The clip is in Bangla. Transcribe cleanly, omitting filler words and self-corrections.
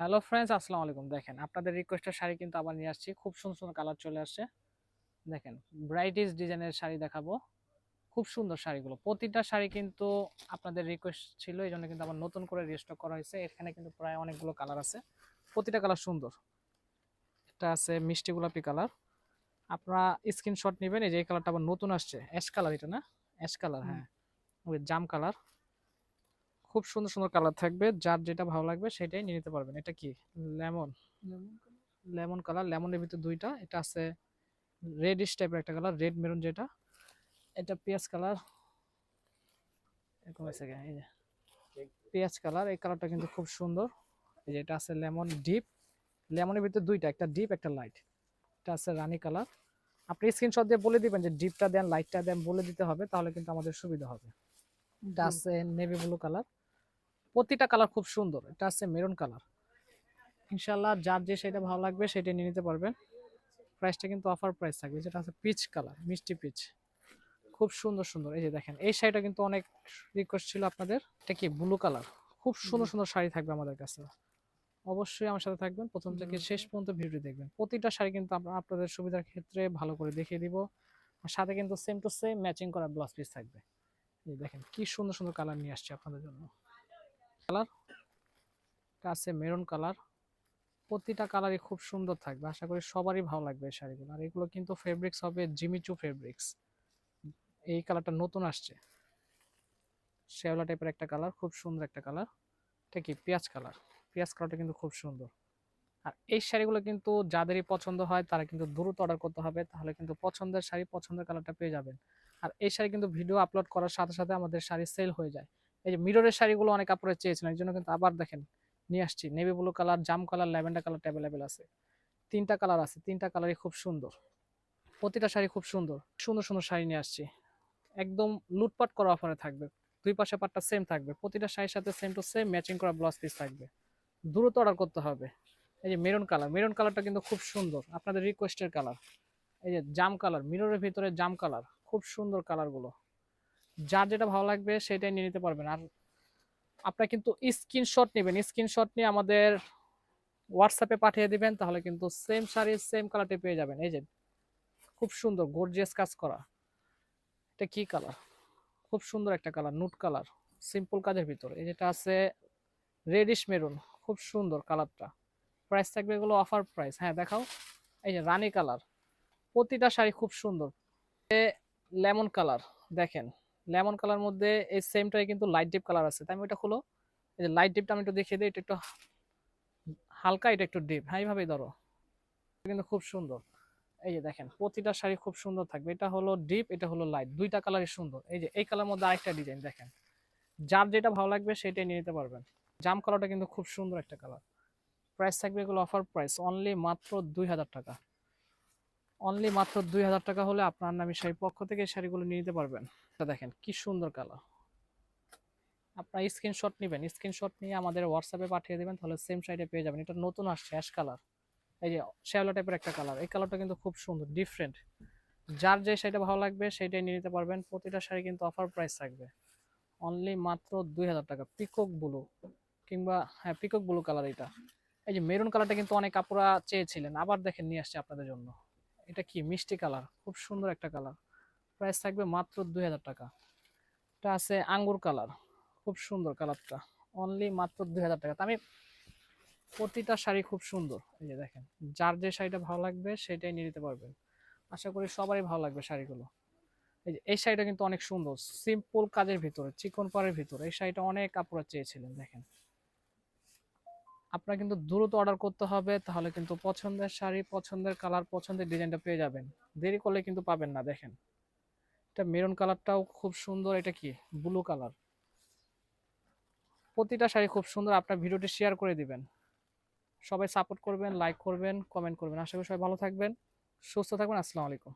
হ্যালো ফ্রেন্ডস, আসসালামু আলাইকুম। দেখেন আপনাদের রিকোয়েস্টের শাড়ি কিন্তু আবার নিয়ে আসছি। খুব সুন্দর সুন্দর কালার চলে আসছে। দেখেন ব্রাইটিশ ডিজাইনের শাড়ি দেখাবো। খুব সুন্দর শাড়িগুলো, প্রতিটা শাড়ি কিন্তু আপনাদের রিকোয়েস্ট ছিল, এই জন্য কিন্তু আবার নতুন করে রিস্টক করা হয়েছে। এখানে কিন্তু প্রায় অনেকগুলো কালার আছে, প্রতিটা কালার সুন্দর। এটা আছে মিষ্টি গোলাপি কালার, আপনারা স্ক্রিনশট নেবেন। এই যে এই কালারটা আবার নতুন আসছে, অ্যাশ কালার, এটা না অ্যাশ কালার, হ্যাঁ ওই জাম কালার। খুব সুন্দর সুন্দর কালার থাকবে, যার যেটা ভালো লাগবে সেটাই নিয়ে নিতে পারবেন। এটা কি লেমন, লেমন কালার, লেমনের ভিতর দুইটা। এটা আছে রেডিশ টাইপের একটা কালার, রেড মেরুন যেটা। এটা পেঁয়াজ কালার, এরকম আছে, এই যে পেঁয়াজ কালার। এই কালারটা কিন্তু খুব সুন্দর। এই যে এটা আছে লেমন ডিপ, লেমনের ভিতর দুইটা, একটা ডিপ একটা লাইট। এটা আছে রানী কালার। আপনি স্ক্রিনশট দিয়ে বলে দিবেন যে ডিপটা দেন লাইটটা দেন, বলে দিতে হবে, তাহলে কিন্তু আমাদের সুবিধা হবে। এটা আছে নেভি ব্লু কালার, প্রতিটা কালার খুব সুন্দর। এটা আছে মেরুন কালার। ইনশাল্লাহ যার যে সেটা ভালো লাগবে সেটা নিয়ে নিতে পারবেন। প্রাইসটা কিন্তু অফার প্রাইস থাকবে। যেটা আছে পিচ কালার, মিষ্টি পিচ, খুব সুন্দর সুন্দর। এই যে দেখেন এই শাড়িটা কিন্তু অনেক রিকোয়েস্ট ছিল আপনাদের। এটা কি ব্লু কালার, খুব সুন্দর সুন্দর শাড়ি থাকবে আমাদের কাছে। অবশ্যই আমার সাথে থাকবেন, প্রথম থেকে শেষ পর্যন্ত ভিডিও দেখবেন। প্রতিটা শাড়ি কিন্তু আমরা আপনাদের সুবিধার ক্ষেত্রে ভালো করে দেখিয়ে দিব। আর সাথে কিন্তু সেম টু সেম ম্যাচিং করা ব্লাউজ পিস থাকবে। এই দেখেন কি সুন্দর সুন্দর কালার নিয়ে আসছে আপনাদের জন্য। কালার আছে মেরুন কালার, প্রতিটা কালারই খুব সুন্দর থাকবে। আশা করি সবারই ভালো লাগবে এই শাড়িগুলো। আর এগুলো কিন্তু ফেব্রিক্স হবে জিমিচু ফেব্রিক্স। এই কালারটা নতুন আসছে, শ্যাওলা টাইপের একটা কালার, খুব সুন্দর একটা কালার। এটা কি পেঁয়াজ কালার, পেঁয়াজ কালারটা কিন্তু খুব সুন্দর। আর এই শাড়িগুলো কিন্তু যাদেরই পছন্দ হয় তারা কিন্তু দ্রুত অর্ডার করতে হবে, তাহলে কিন্তু পছন্দের শাড়ি পছন্দের কালারটা পেয়ে যাবেন। আর এই শাড়ি কিন্তু ভিডিও আপলোড করার সাথে সাথে আমাদের শাড়ি সেল হয়ে যায়। এই যে মিররের শাড়িগুলো অনেক আপুরা চেয়েছিলেন, এই জন্য কিন্তু আবার দেখেন নিয়ে আসছি। নেভি ব্লু কালার, জাম কালার, ল্যাভেন্ডার কালারটা অ্যাভেলেবেল আছে। তিনটা কালার আছে, তিনটা কালারই খুব সুন্দর। প্রতিটা শাড়ি খুব সুন্দর সুন্দর সুন্দর শাড়ি নিয়ে আসছি। একদম লুটপাট করা অফারে থাকবে। দুই পাশে পাটটা সেম থাকবে, প্রতিটা শাড়ির সাথে সেম টু সেম ম্যাচিং করা ব্লাউজ পিস থাকবে। দ্রুত অর্ডার করতে হবে। এই যে মেরুন কালার, মেরুন কালারটা কিন্তু খুব সুন্দর, আপনাদের রিকোয়েস্টের কালার। এই যে জাম কালার, মিররের ভিতরে জাম কালার, খুব সুন্দর কালারগুলো। যার যেটা ভালো লাগবে সেটাই নিয়ে নিতে পারবেন। আর আপনারা কিন্তু স্ক্রিনশট নেবেন, স্ক্রিনশট নিয়ে আমাদের হোয়াটসঅ্যাপে পাঠিয়ে দিবেন, তাহলে কিন্তু সেম শাড়ি সেম কালারটি পেয়ে যাবেন। এই যে খুব সুন্দর গর্জিয়াস কাজ করা। এটা কি কালার, খুব সুন্দর একটা কালার, নুট কালার, সিম্পল কাজের ভিতরে। এই যেটা আছে রেডিশ মেরুন, খুব সুন্দর কালারটা। প্রাইস থাকবে এগুলো অফার প্রাইস। হ্যাঁ দেখাও। এই যে রানী কালার, প্রতিটা শাড়ি খুব সুন্দর। লেমন কালার, দেখেন লেমন কালার মধ্যে এই সেমটাই কিন্তু লাইট ডিপ কালার আছে। তাই আমি এটা খুলো, এই যে লাইট ডিপটা আমি একটু দেখিয়ে দিই। এটা একটু হালকা, এটা একটু ডিপ, হ্যাঁ এইভাবেই ধরো, কিন্তু খুব সুন্দর। এই যে দেখেন প্রতিটা শাড়ি খুব সুন্দর থাকবে। এটা হলো ডিপ, এটা হলো লাইট, দুইটা কালারই সুন্দর। এই যে এই কালার মধ্যে আরেকটা ডিজাইন দেখেন, যার যেটা ভালো লাগবে সেটাই নিয়ে নিতে পারবেন। জাম কালারটা কিন্তু খুব সুন্দর একটা কালার। প্রাইস থাকবে এগুলো অফার প্রাইস, অনলি মাত্র 2000 টাকা। অনলি মাত্র 2000 টাকা হলে আপনার নামি শাড়ির পক্ষ থেকে এই শাড়িগুলো নিয়ে নিতে পারবেন। এটা দেখেন কি সুন্দর কালার। আপনার স্ক্রিনশট নেবেন, স্ক্রিনশট নিয়ে আমাদের হোয়াটসঅ্যাপে পাঠিয়ে দেবেন, তাহলে সেম শাড়িটা পেয়ে যাবেন। এটা নতুন আসছে অ্যাশ কালার, এই যে শ্যাওলা টাইপের একটা কালার। এই কালারটা কিন্তু খুব সুন্দর ডিফারেন্ট। যার যে শাড়িটা ভালো লাগবে সেটাই নিয়ে নিতে পারবেন। প্রতিটা শাড়ি কিন্তু অফার প্রাইস থাকবে, অনলি মাত্র 2000 টাকা। পিকক ব্লু, কিংবা হ্যাঁ পিকক ব্লু কালার এটা। এই যে মেরুন কালারটা কিন্তু অনেক আপুরা চেয়েছিলেন, আবার দেখেন নিয়ে আসছে আপনাদের জন্য। এটা কি মিষ্টি কালার, খুব সুন্দর একটা কালার। প্রাইস থাকবে মাত্র 2000 টাকা। এটা আছে আঙ্গুর কালার, খুব সুন্দর কালারটা, অনলি মাত্র 2000 টাকা। আমি প্রতিটা শাড়ি খুব সুন্দর। এই যে দেখেন যার যে শাড়িটা ভালো লাগবে সেটাই নিয়ে নিতে পারবেন। আশা করি সবারই ভালো লাগবে শাড়িগুলো। এই যে এই শাড়িটা কিন্তু অনেক সুন্দর, সিম্পল কাজের ভিতরে, চিকন পাড়ের ভিতরে। এই শাড়িটা অনেক কাপড় চেয়েছিলেন। দেখেন আপনার কিন্তু দ্রুত অর্ডার করতে হবে, তাহলে কিন্তু পছন্দের শাড়ি পছন্দের কালার পছন্দের ডিজাইনটা পেয়ে যাবেন। দেরি করলে কিন্তু পাবেন না। দেখেন এটা মেরুন কালারটাও খুব সুন্দর। এটা কি ব্লু কালার। প্রতিটা শাড়ি খুব সুন্দর। আপনার ভিডিওটি শেয়ার করে দিবেন, সবাই সাপোর্ট করবেন, লাইক করবেন, কমেন্ট করবেন। আশা করি সবাই ভালো থাকবেন, সুস্থ থাকবেন। আসসালামু আলাইকুম।